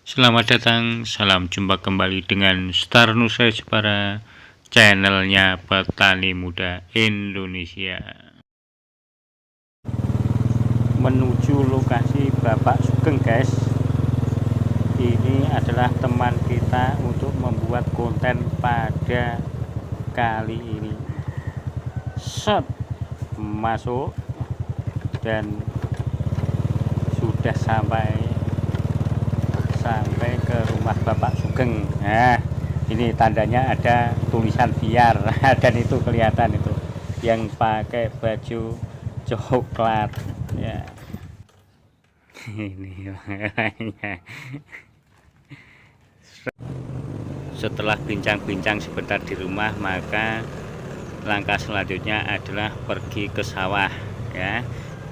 Selamat datang, salam jumpa kembali dengan Star Nusa Jepara, channelnya Petani Muda Indonesia. Menuju lokasi Bapak Sugeng, guys. Ini adalah teman kita untuk membuat konten pada kali ini. Set, masuk dan sudah sampai ke rumah Bapak Sugeng. Nah, ini tandanya ada tulisan biar dan itu kelihatan itu yang pakai baju coklat ya. Ini setelah bincang-bincang sebentar di rumah, maka langkah selanjutnya adalah pergi ke sawah ya.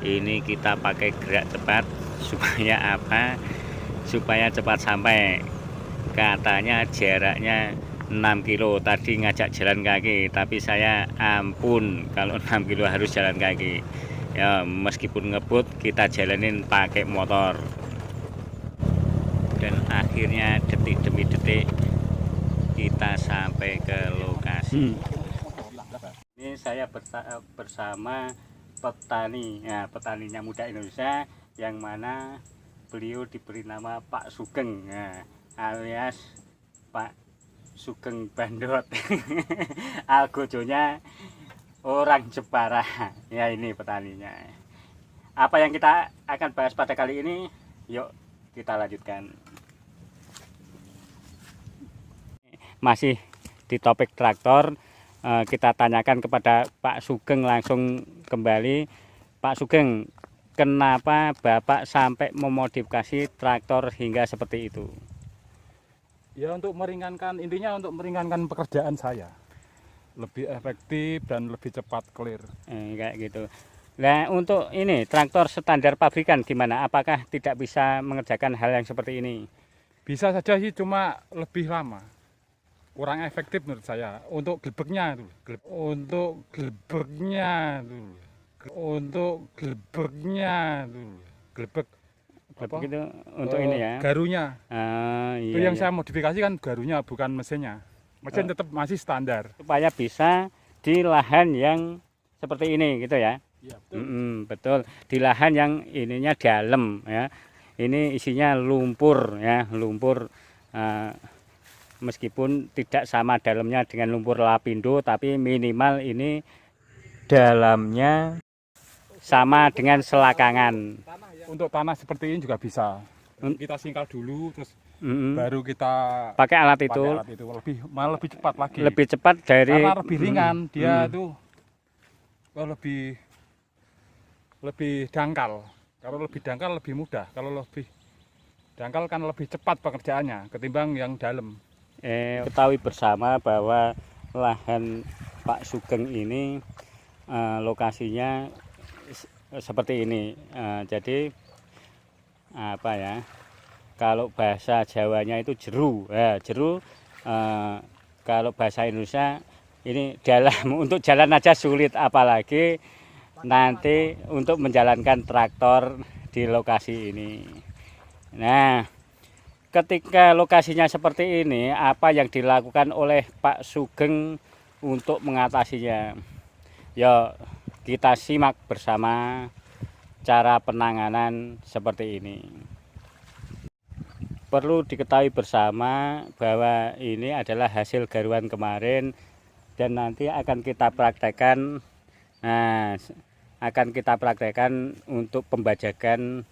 Ini kita pakai gerak cepat supaya apa? Supaya cepat sampai. Katanya jaraknya 6 kilo, tadi ngajak jalan kaki, tapi saya ampun kalau 6 kilo harus jalan kaki ya, meskipun ngebut kita jalanin pakai motor. Dan akhirnya detik demi detik kita sampai ke lokasi. Ini saya bersama petani ya, petaninya Muda Indonesia, yang mana beliau diberi nama Pak Sugeng ya, alias Pak Sugeng Bandot. Algojonya orang Jepara ya. Ini petaninya. Apa yang kita akan bahas pada kali ini, yuk kita lanjutkan. Masih di topik traktor, kita tanyakan kepada Pak Sugeng langsung kembali. Pak Sugeng, kenapa Bapak sampai memodifikasi traktor hingga seperti itu? Ya, untuk meringankan, intinya untuk meringankan pekerjaan saya, lebih efektif dan lebih cepat clear. Kayak gitu. Nah, untuk ini traktor standar pabrikan gimana? Apakah tidak bisa mengerjakan hal yang seperti ini? Bisa saja sih, cuma lebih lama, kurang efektif menurut saya. Untuk gelbeknya tuh, gelbek apa? Gitu, untuk ini ya. Garunya. Iya, itu yang iya. saya modifikasi kan garunya, bukan mesinnya. Mesin tetap masih standar. Supaya bisa di lahan yang seperti ini gitu ya. Iya, betul. Betul. Di lahan yang ininya dalam ya. Ini isinya lumpur ya, lumpur. Meskipun tidak sama dalamnya dengan lumpur lapindo, tapi minimal ini dalamnya sama dengan selakangan. Untuk tanah seperti ini juga bisa. Kita singkal dulu, terus baru kita pakai alat itu. Malah lebih cepat lagi. Lebih cepat dari, karena lebih ringan, dia itu lebih dangkal. Kalau lebih dangkal lebih mudah. Kalau lebih dangkal kan lebih cepat pekerjaannya ketimbang yang dalam. Ketahui bersama bahwa lahan Pak Sugeng ini lokasinya seperti ini. Jadi apa ya, kalau bahasa Jawanya itu jeru ya, jeru. Kalau bahasa Indonesia ini dalam. Untuk jalan aja sulit, apalagi nanti untuk menjalankan traktor di lokasi ini. Nah, ketika lokasinya seperti ini, apa yang dilakukan oleh Pak Sugeng untuk mengatasinya? Ya, kita simak bersama cara penanganan seperti ini. Perlu diketahui bersama bahwa ini adalah hasil garuan kemarin dan nanti akan kita praktekkan. Nah, akan kita praktekkan untuk pembajakan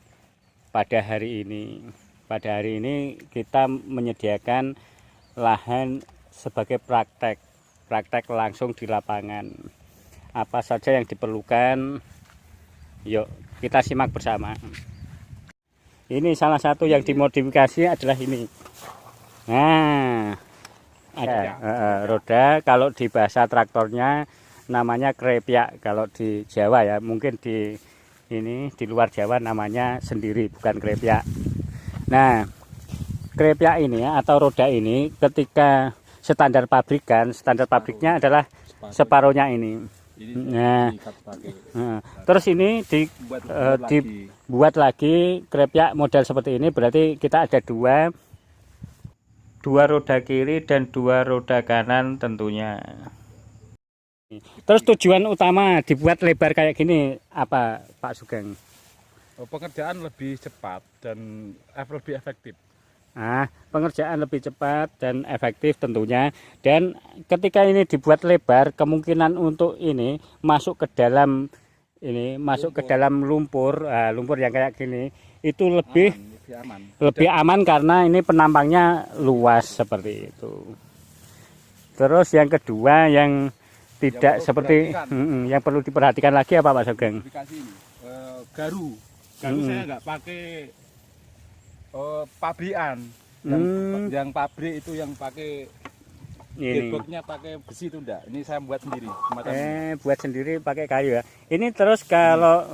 pada hari ini. Pada hari ini kita menyediakan lahan sebagai praktek langsung di lapangan. Apa saja yang diperlukan, yuk kita simak bersama. Ini salah satu yang dimodifikasi adalah ini. Nah, ada roda. Kalau di bahasa traktornya namanya krepyak. Kalau di Jawa ya, mungkin di luar Jawa namanya sendiri, bukan krepyak. Nah, krepyak ini atau roda ini ketika standar pabriknya adalah separuhnya ini. Nah, terus ini dibuat lagi krepyak model seperti ini. Berarti kita ada dua. 2 roda kiri dan 2 roda kanan tentunya. Terus tujuan utama dibuat lebar kayak gini apa Pak Sugeng? Pengerjaan lebih cepat dan lebih efektif. Nah, pengerjaan lebih cepat dan efektif tentunya. Dan ketika ini dibuat lebar, kemungkinan untuk ini masuk ke dalam lumpur, lumpur yang kayak gini itu lebih aman karena ini penampangnya luas seperti itu. Terus yang kedua yang tidak yang perlu diperhatikan lagi apa Pak Sugeng? Garu saya nggak pakai pabrikan, yang pabrik itu yang pakai gearboxnya pakai besi itu enggak. Ini saya buat sendiri. Buat sendiri pakai kayu ya. Ini terus kalau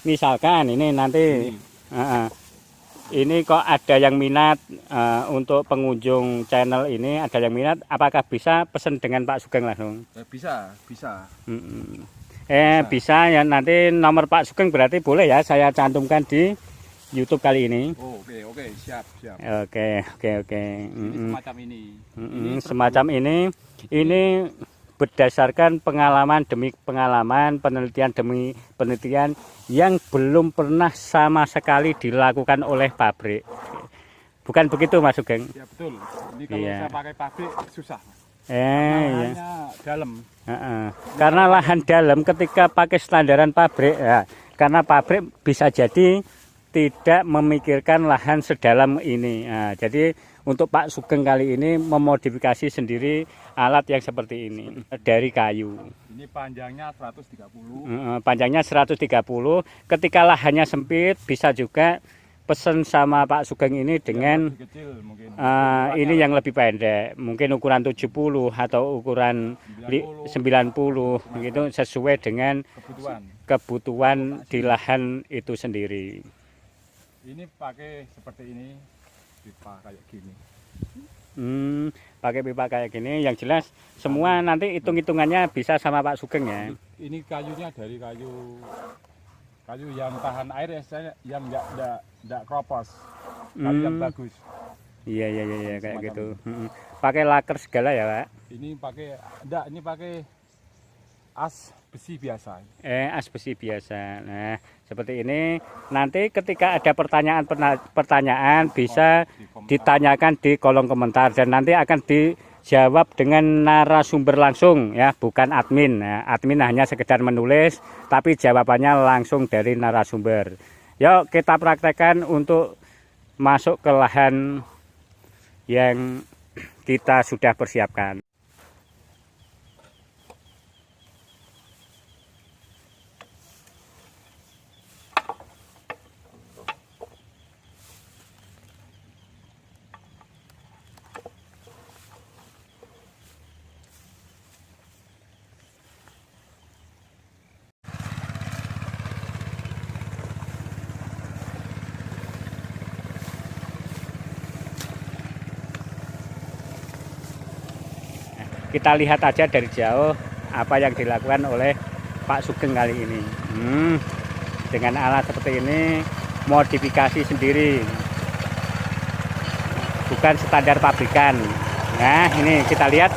misalkan ini nanti ini kok ada yang minat untuk pengunjung channel ini ada yang minat, apakah bisa pesan dengan Pak Sugeng langsung? Bisa. Bisa ya, nanti nomor Pak Sugeng berarti boleh ya saya cantumkan di YouTube kali ini. Oke, siap. Oke. Semacam ini. Semacam ini berdasarkan pengalaman demi pengalaman, penelitian demi penelitian yang belum pernah sama sekali dilakukan oleh pabrik. Bukan begitu Mas Sugeng? Ya betul. Ini kalau saya pakai pabrik susah. Iya. Dalam. Karena lahan dalam ketika pakai standaran pabrik, ya, karena pabrik bisa jadi tidak memikirkan lahan sedalam ini. Nah, jadi untuk Pak Sugeng kali ini memodifikasi sendiri alat yang seperti ini dari kayu. Ini panjangnya 130. Panjangnya 130. Ketika lahannya sempit bisa juga pesen sama Pak Sugeng ini dengan kecil, mungkin. Ini yang lebih pendek, mungkin ukuran 70 atau ukuran 90 gitu, sesuai dengan kebutuhan di lahan itu sendiri. Ini pakai seperti ini, pipa kayak gini. Pakai pipa kayak gini, yang jelas semua nanti hitung-hitungannya bisa sama Pak Sugeng ya. Ini kayunya dari kayu yang tahan air, yang enggak kropos, kayu yang bagus. Iya kayak gitu. Pakai laker segala ya Pak? Ini pakai as besi biasa. As besi biasa. Nah seperti ini. Nanti ketika ada pertanyaan bisa ditanyakan di kolom komentar dan nanti akan dijawab dengan narasumber langsung ya, bukan admin. Nah, admin hanya sekedar menulis, tapi jawabannya langsung dari narasumber. Yuk kita praktekkan untuk masuk ke lahan yang kita sudah persiapkan. Kita lihat aja dari jauh apa yang dilakukan oleh Pak Sugeng kali ini. Dengan alat seperti ini, modifikasi sendiri, bukan standar pabrikan. Nah ini kita lihat.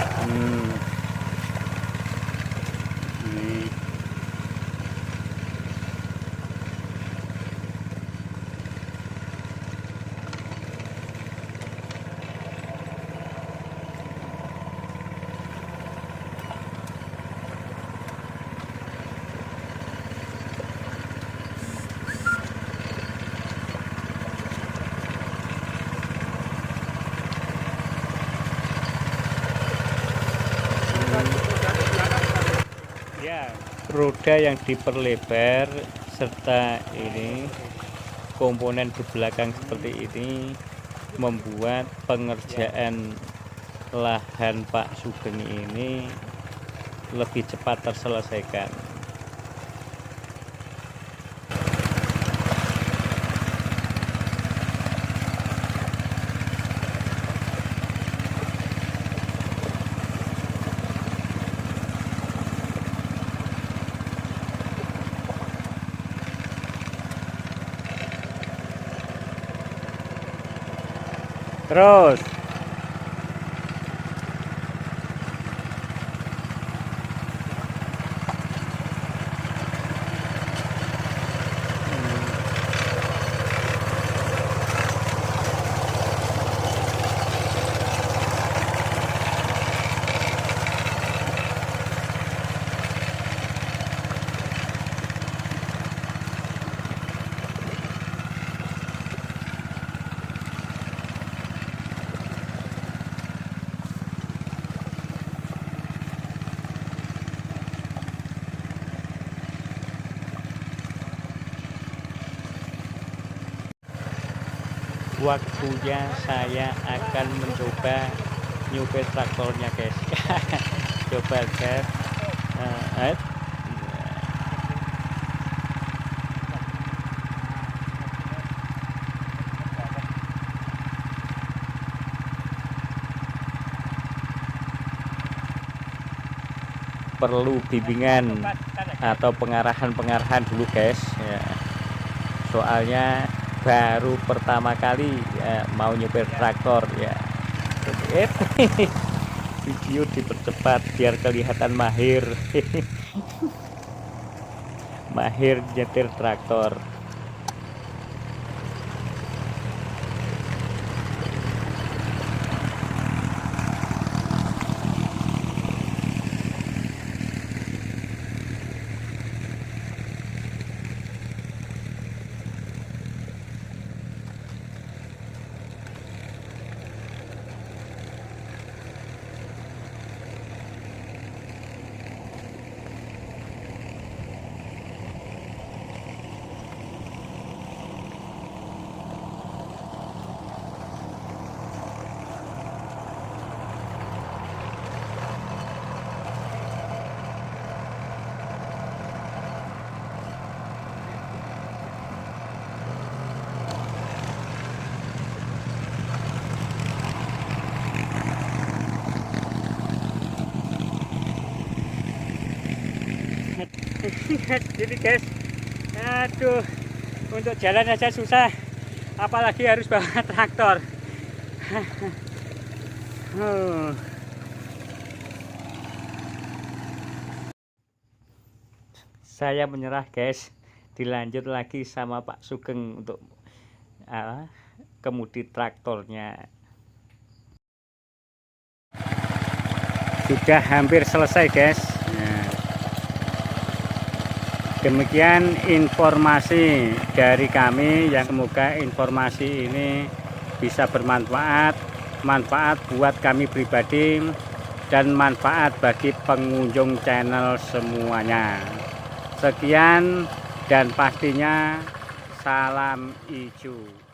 Roda yang diperlebar serta ini komponen di belakang seperti ini membuat pengerjaan lahan Pak Sugeng ini lebih cepat terselesaikan. Terus waktunya saya akan mencoba nyupir traktornya guys. Coba guys. Perlu bimbingan atau pengarahan dulu guys ya. Soalnya baru pertama kali ya, mau nyupir traktor ya. Video dipercepat biar kelihatan mahir. Mahir nyetir traktor. Gini guys, aduh, untuk jalan aja susah, apalagi harus bawa traktor. Saya menyerah guys, dilanjut lagi sama Pak Sugeng untuk kemudi traktornya. Sudah hampir selesai guys. Demikian informasi dari kami, yang semoga informasi ini bisa bermanfaat, manfaat buat kami pribadi dan manfaat bagi pengunjung channel semuanya. Sekian dan pastinya salam hijau.